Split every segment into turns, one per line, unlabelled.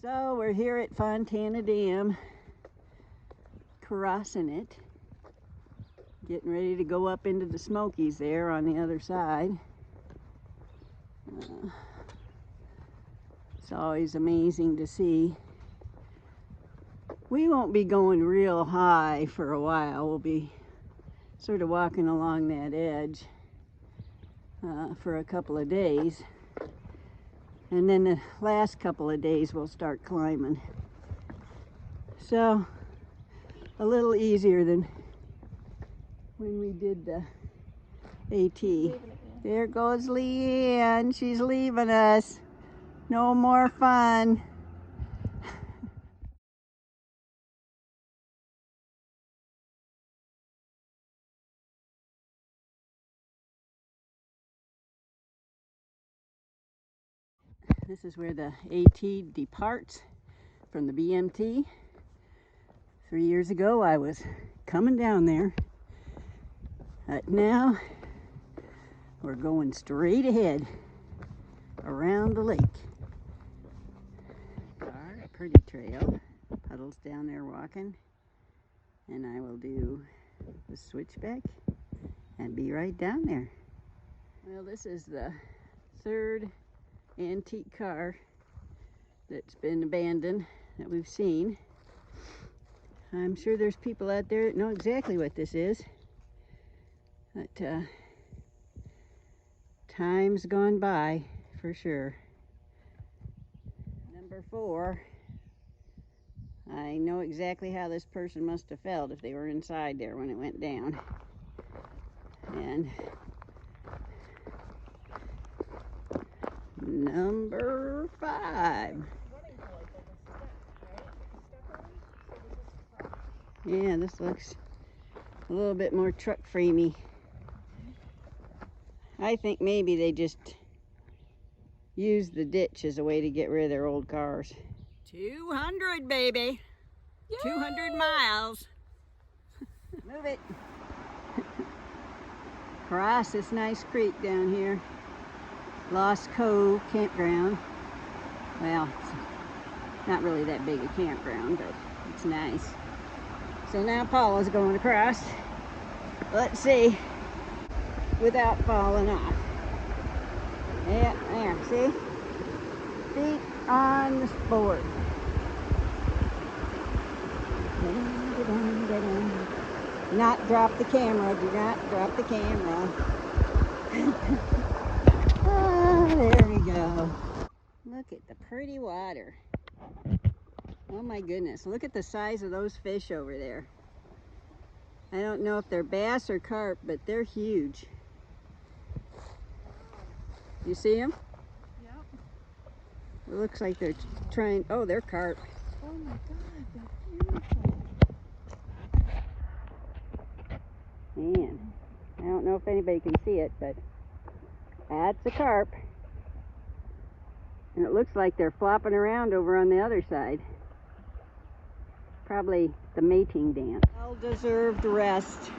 So we're here at Fontana Dam, crossing it, getting ready to go up into the Smokies there on the other side. It's always amazing to see. We won't be going real high for a while. We'll be sort of walking along that edge for a couple of days. And then the last couple of days we'll start climbing. So a little easier than when we did the AT. There goes Leanne. She's leaving us. No more fun. This is where the AT departs from the BMT. 3 years ago I was coming down there, but now we're going straight ahead around the lake. Our pretty trail. Puddles down there walking, and I will do the switchback and be right down there. Well, this is the third antique car that's been abandoned that we've seen. I'm sure there's people out there that know exactly what this is, but time's gone by for sure. Number 4. I know exactly how this person must have felt if they were inside there when it went down. And number 5. Yeah, this looks a little bit more truck framey. I think maybe they just used the ditch as a way to get rid of their old cars. 200, baby. Yay! 200 miles. Move it. Cross this nice creek down here. Lost Cove Campground. Well, it's not really that big a campground, but it's nice. So now Paula's going across. Let's see, without falling off. Yeah, there, see? Feet on the board. Do not drop the camera. Do not drop the camera. Oh, there we go. Look at the pretty water. Oh my goodness, look at the size of those fish over there. I don't know if they're bass or carp, but they're huge. You see them?
Yep.
It looks like they're trying, oh, they're carp.
Oh my God, they're beautiful.
Man, I don't know if anybody can see it, but that's a carp. And it looks like they're flopping around over on the other side. Probably the mating dance. Well-deserved rest.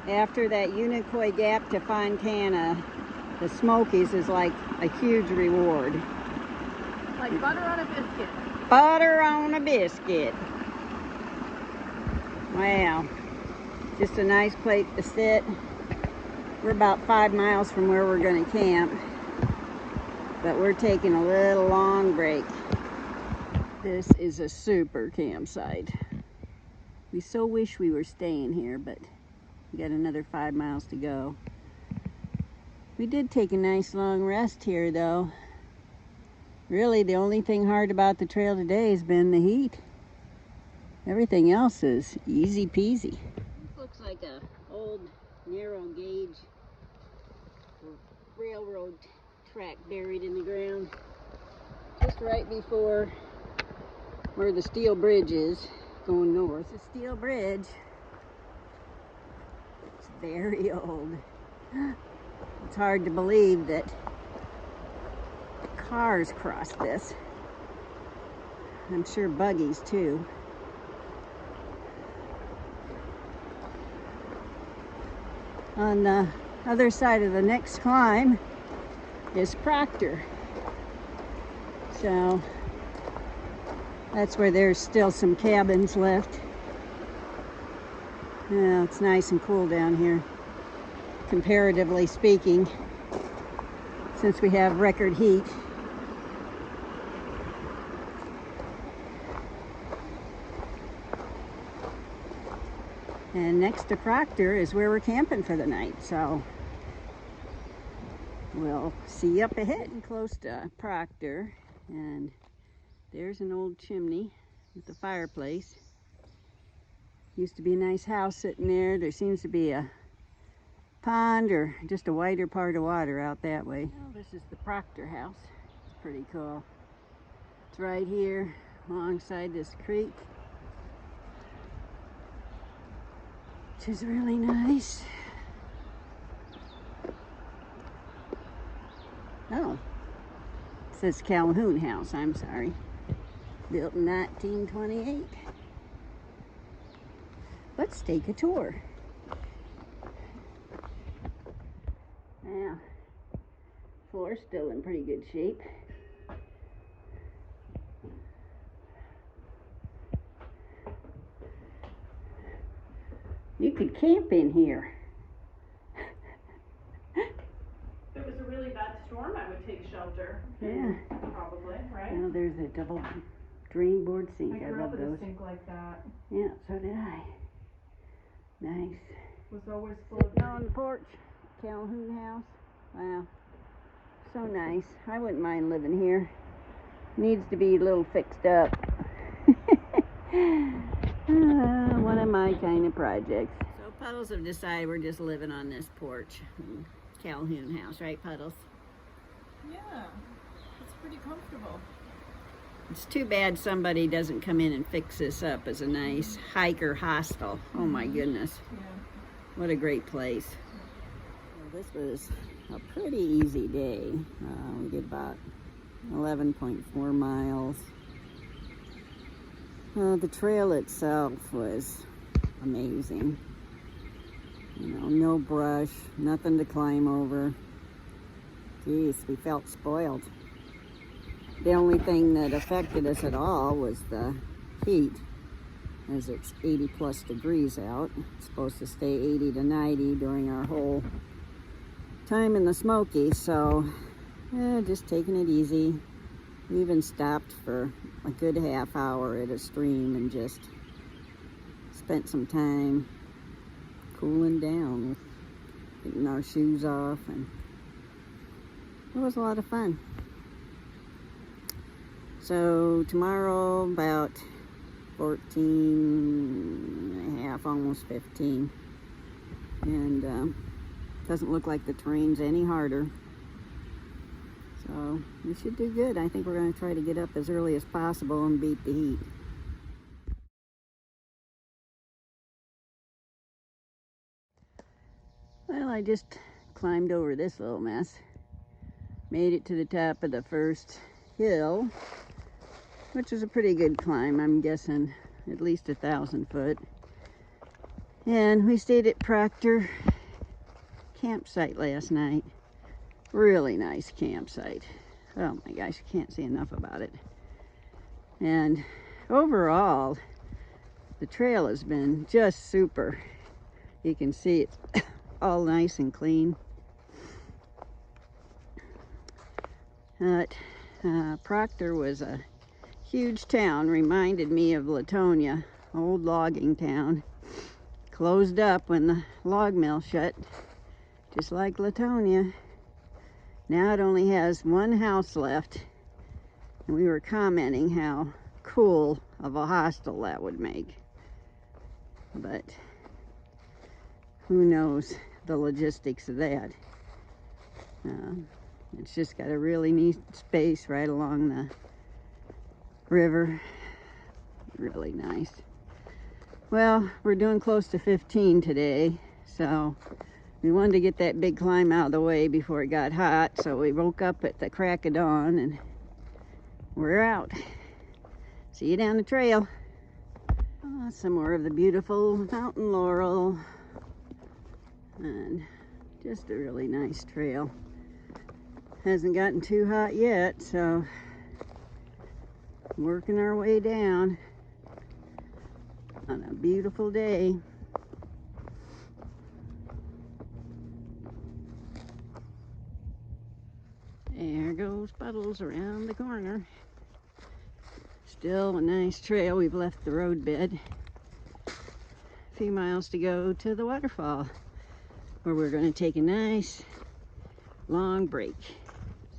After that Unicoi Gap to Fontana, the Smokies is like a huge reward.
Like butter on a biscuit.
Butter on a biscuit. Wow. Just a nice place to sit. We're about 5 miles from where we're going to camp, but we're taking a little long break. This is a super campsite. We so wish we were staying here, but we got another 5 miles to go. We did take a nice long rest here though. Really, the only thing hard about the trail today has been the heat. Everything else is easy peasy. This looks like a old narrow gauge railroad track buried in the ground. Just right before where the steel bridge is going north. The steel bridge. It's very old. It's hard to believe that cars cross this. I'm sure buggies too. On the other side of the next climb is Proctor. So That's where there's still some cabins left. Yeah, it's nice and cool down here, comparatively speaking, since we have record heat. And next to Proctor is where we're camping for the night, so we'll see you up ahead. And close to Proctor, and there's an old chimney with a fireplace. Used to be a nice house sitting there. There seems to be a pond or just a wider part of water out that way. Well, this is the Proctor house. It's pretty cool. It's right here alongside this creek, which is really nice. Oh, it says Calhoun House, I'm sorry. Built in 1928. Let's take a tour. Yeah, floor's still in pretty good shape. You could camp in here.
If it was a really bad storm, I would take shelter.
Yeah.
Probably, right?
Oh, there's a double drain board sink.
I
I
grew
love
up with
those.
a sink like that.
Yeah, so did I. Nice.
Was always full of
On the porch, Calhoun House. Wow, so nice. I wouldn't mind living here. Needs to be a little fixed up. One of my kind of projects. So Puddles have decided we're just living on this porch. Calhoun House, right, Puddles?
Yeah, it's pretty comfortable.
It's too bad somebody doesn't come in and fix this up as a nice hiker hostel. Oh my goodness.
Yeah.
What a great place. Well, this was a pretty easy day. We did about 11.4 miles. The trail itself was amazing. You know, no brush, nothing to climb over. Geez, we felt spoiled. The only thing that affected us at all was the heat, as it's 80 plus degrees out. It's supposed to stay 80 to 90 during our whole time in the Smokies, so just taking it easy. We even stopped for a good half hour at a stream and just spent some time cooling down with getting our shoes off, and it was a lot of fun. So tomorrow about 14 and a half, almost 15, and doesn't look like the terrain's any harder, so we should do good. I think we're going to try to get up as early as possible and beat the heat. Well, I just climbed over this little mess, made it to the top of the first hill, which is a pretty good climb. I'm guessing at least 1,000 foot. And we stayed at Proctor campsite last night. Really nice campsite. Oh my gosh, I can't say enough about it. And overall, the trail has been just super. You can see it's all nice and clean. But Proctor was a huge town, reminded me of Latonia, old logging town. Closed up when the log mill shut, just like Latonia. Now it only has one house left, and we were commenting how cool of a hostel that would make. But who knows the logistics of that. It's just got a really neat space right along the river. Really nice. Well, we're doing close to 15 today, so we wanted to get that big climb out of the way before it got hot, so we woke up at the crack of dawn and we're out. See you down the trail. Some more of the beautiful mountain laurel, and just a really nice trail. Hasn't gotten too hot yet, so Working our way down on a beautiful day. There goes Puddles around the corner. Still a nice trail. We've left the roadbed. A few miles to go to the waterfall, where we're going to take a nice long break.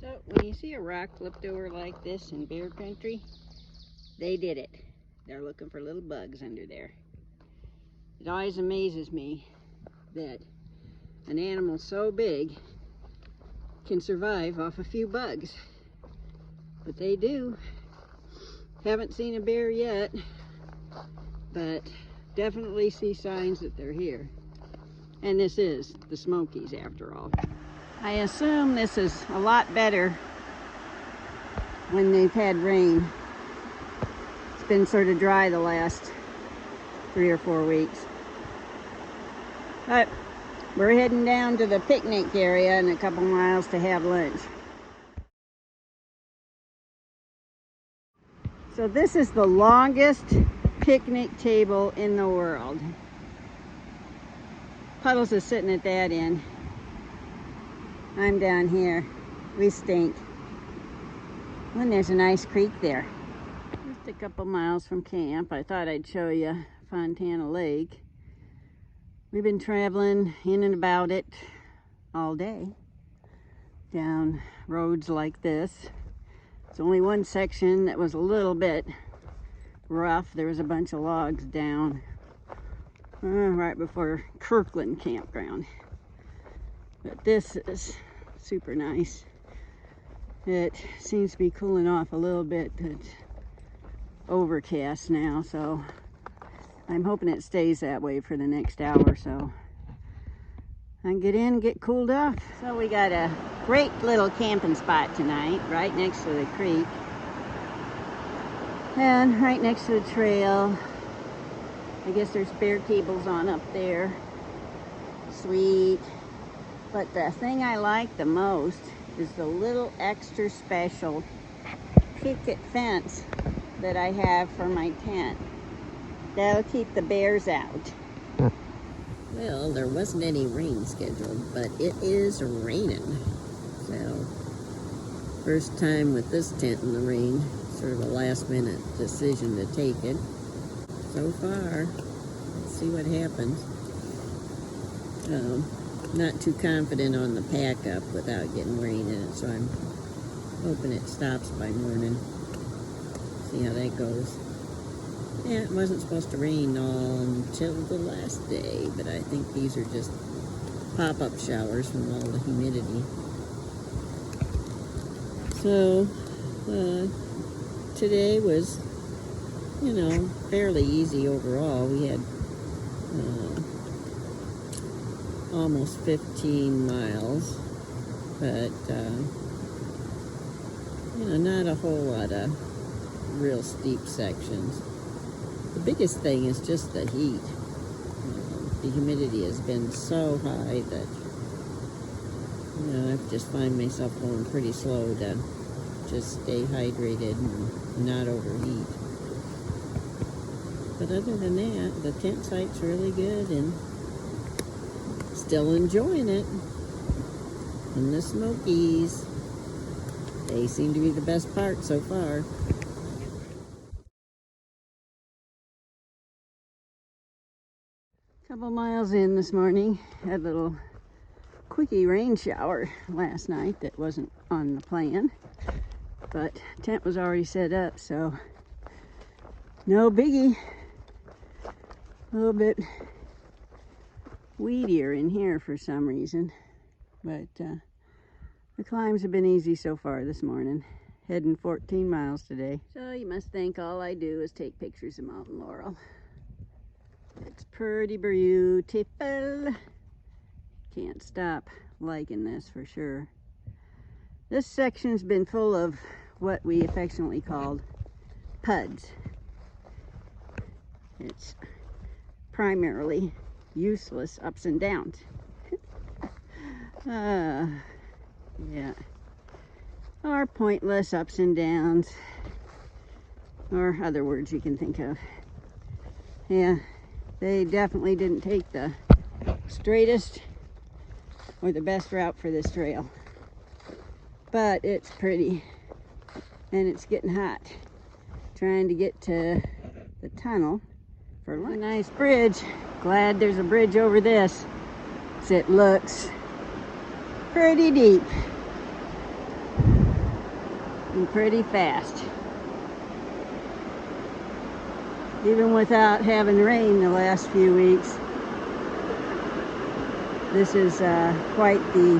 So when you see a rock flipped over like this in bear country, they did it. They're looking for little bugs under there. It always amazes me that an animal so big can survive off a few bugs. But they do. Haven't seen a bear yet, but definitely see signs that they're here. And this is the Smokies after all. I assume this is a lot better when they've had rain. It's been sort of dry the last 3 or 4 weeks. But we're heading down to the picnic area in a couple miles to have lunch. So this is the longest picnic table in the world. Puddles is sitting at that end. I'm down here. We stink. And there's a nice creek there. Just a couple miles from camp, I thought I'd show you Fontana Lake. We've been traveling in and about it all day, down roads like this. There's only one section that was a little bit rough. There was a bunch of logs down right before Kirkland Campground. But this is super nice. It seems to be cooling off a little bit. It's overcast now, so I'm hoping it stays that way for the next hour or so. I can get in and get cooled off. So we got a great little camping spot tonight, right next to the creek. And right next to the trail. I guess there's bear cables on up there. Sweet. But the thing I like the most is the little extra special picket fence that I have for my tent. That'll keep the bears out.
Well, there wasn't any rain scheduled, but it is raining. So, first time with this tent in the rain. Sort of a last minute decision to take it. So far, let's see what happens. Not too confident on the pack up without getting rain in it, so I'm hoping it stops by morning. See how that goes. Yeah, it wasn't supposed to rain until the last day, but I think these are just pop-up showers from all the humidity. So, today was, fairly easy overall. We had almost 15 miles, but, not a whole lot of real steep sections. The biggest thing is just the heat. The humidity has been so high that, I just find myself going pretty slow to just stay hydrated and not overheat. But other than that, the tent site's really good and still enjoying it. And the Smokies, they seem to be the best part so far.
Couple miles in this morning, had a little quickie rain shower last night that wasn't on the plan, but tent was already set up, so no biggie. A little bit weedier in here for some reason, but the climbs have been easy so far this morning. Heading 14 miles today. So you must think all I do is take pictures of Mountain Laurel. It's pretty beautiful. Can't stop liking this for sure. This section's been full of what we affectionately called puds. It's primarily useless ups and downs. Yeah. Or pointless ups and downs. or other words you can think of. Yeah, they definitely didn't take the straightest or the best route for this trail. But it's pretty, and it's getting hot. Trying to get to the tunnel for lunch. A nice bridge. Glad there's a bridge over this. It looks pretty deep and pretty fast. Even without having rain the last few weeks, this is quite the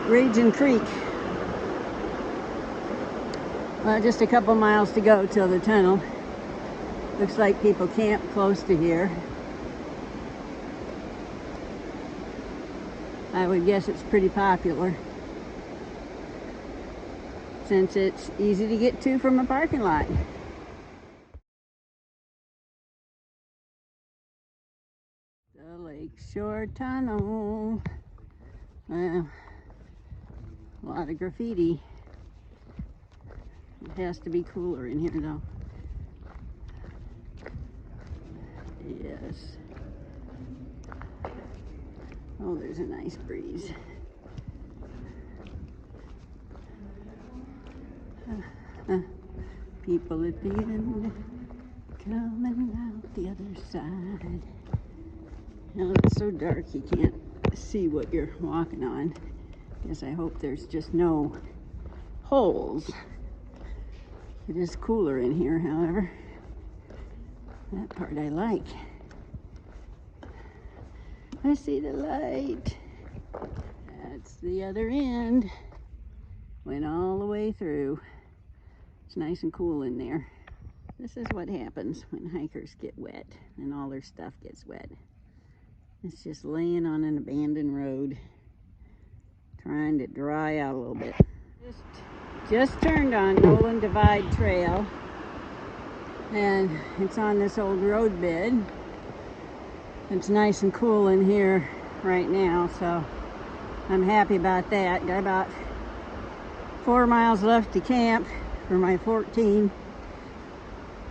raging creek. Well, just a couple miles to go till the tunnel. Looks like people camp close to here. I would guess it's pretty popular since it's easy to get to from a parking lot. The Lakeshore Tunnel. Well, a lot of graffiti. It has to be cooler in here though. Yes. Oh, there's a nice breeze. People at the end coming out the other side. Now it's so dark you can't see what you're walking on. Guess I hope there's just no holes. It is cooler in here, however. That part I like. I see the light. That's the other end. Went all the way through. It's nice and cool in there. This is what happens when hikers get wet and all their stuff gets wet. It's just laying on an abandoned road, trying to dry out a little bit. Just turned on Nolan Divide Trail, and it's on this old road bed. It's nice and cool in here right now, so I'm happy about that. Got about 4 miles left to camp for my 14.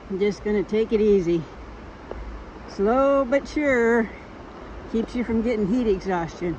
I'm just gonna take it easy. Slow but sure. Keeps you from getting heat exhaustion.